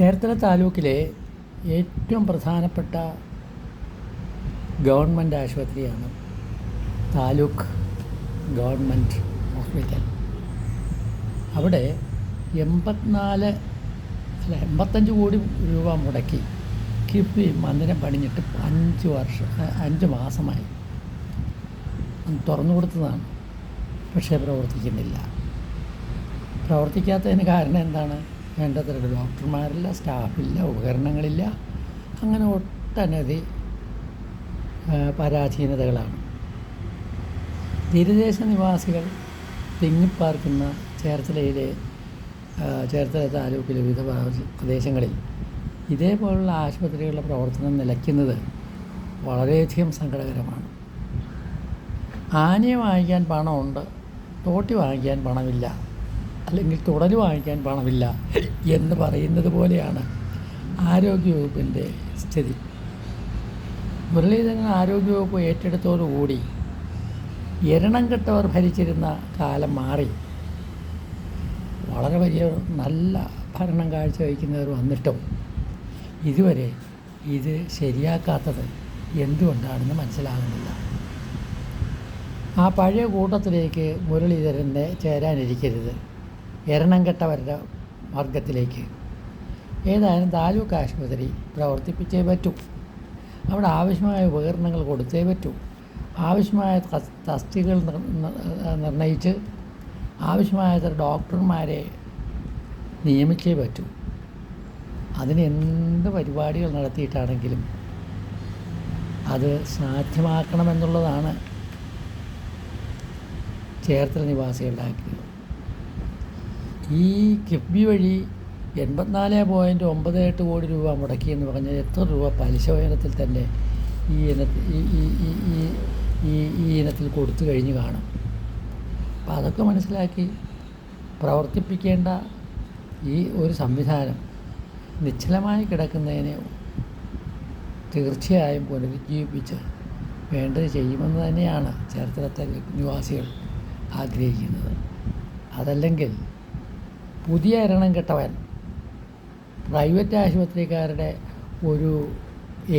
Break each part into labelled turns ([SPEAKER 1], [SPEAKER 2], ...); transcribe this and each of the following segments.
[SPEAKER 1] ചേർത്തല താലൂക്കിലെ ഏറ്റവും പ്രധാനപ്പെട്ട ഗവൺമെൻറ് ആശുപത്രിയാണ് താലൂക്ക് ഗവൺമെൻറ് ഹോസ്പിറ്റൽ. അവിടെ 85 കോടി രൂപ മുടക്കി കിഫ്ബി മന്ദിരം പണിഞ്ഞിട്ട് 5 മാസമായി. തുറന്നു കൊടുത്തതാണ്, പക്ഷേ പ്രവർത്തിക്കുന്നില്ല. പ്രവർത്തിക്കാത്തതിന് കാരണം എന്താണ്? വേണ്ടത്ര ഡോക്ടർമാരില്ല, സ്റ്റാഫില്ല, ഉപകരണങ്ങളില്ല, അങ്ങനെ ഒട്ടനവധി പരാധീനതകളാണ്. തീരദേശ നിവാസികൾ തിങ്ങിപ്പാർക്കുന്ന ചേർത്തല താലൂക്കിലെ വിവിധ പ്രദേശങ്ങളിൽ ഇതേപോലുള്ള ആശുപത്രികളുടെ പ്രവർത്തനം നിലയ്ക്കുന്നത് വളരെയധികം സങ്കടകരമാണ്. ആനയെ വാങ്ങിക്കാൻ പണമുണ്ട്, തോട്ടി വാങ്ങിക്കാൻ പണമില്ല, അല്ലെങ്കിൽ തുടൽ വാങ്ങിക്കാൻ പണമില്ല എന്ന് പറയുന്നത് പോലെയാണ് ആരോഗ്യവകുപ്പിൻ്റെ സ്ഥിതി. മുരളീധരൻ ആരോഗ്യവകുപ്പ് ഏറ്റെടുത്തോടുകൂടി എരണം കെട്ടവർ ഭരിച്ചിരുന്ന കാലം മാറി വളരെ വലിയ നല്ല ഭരണം കാഴ്ചവെക്കുന്നവർ വന്നിട്ടും ഇതുവരെ ഇത് ശരിയാക്കാത്തത് എന്തുകൊണ്ടാണെന്ന് മനസ്സിലാകുന്നില്ല. ആ പഴയ കൂട്ടത്തിലേക്ക് മുരളീധരനെ ചേരാനിരിക്കരുത്, എരണം കെട്ടവരുടെ വർഗത്തിലേക്ക്. ഏതായാലും താലൂക്ക് ആശുപത്രി പ്രവർത്തിപ്പിച്ചേ പറ്റൂ. അവിടെ ആവശ്യമായ ഉപകരണങ്ങൾ കൊടുത്തേ പറ്റൂ. ആവശ്യമായ തസ്തികകൾ നിർണയിച്ച് ആവശ്യമായ ഡോക്ടർമാരെ നിയമിച്ചേ പറ്റൂ. അതിന് എന്ത് പരിപാടികൾ നടത്തിയിട്ടാണെങ്കിലും അത് സാധ്യമാക്കണമെന്നുള്ളതാണ് ചേർത്തല നിവാസികളുടെ ആഗ്രഹം. ഈ കിഫ്ബി വഴി 84.98 കോടി രൂപ മുടക്കിയെന്ന് പറഞ്ഞാൽ എത്ര രൂപ പലിശ ഇനത്തിൽ തന്നെ ഈ ഇനത്തിൽ കൊടുത്തു കഴിഞ്ഞ് കാണും. അപ്പം അതൊക്കെ മനസ്സിലാക്കി പ്രവർത്തിപ്പിക്കേണ്ട ഈ ഒരു സംവിധാനം നിശ്ചലമായി കിടക്കുന്നതിനെ തീർച്ചയായും പുനരുജ്ജീവിപ്പിച്ച് വേണ്ടത് ചെയ്യുമെന്ന് തന്നെയാണ് ചേർത്തലത്തെ നിവാസികൾ ആഗ്രഹിക്കുന്നത്. അതല്ലെങ്കിൽ പുതിയ എരണം കെട്ടവൻ പ്രൈവറ്റ് ആശുപത്രിക്കാരുടെ ഒരു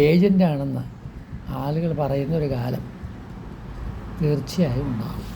[SPEAKER 1] ഏജൻ്റാണെന്ന് ആളുകൾ പറയുന്നൊരു കാലം തീർച്ചയായും ഉണ്ടാകും.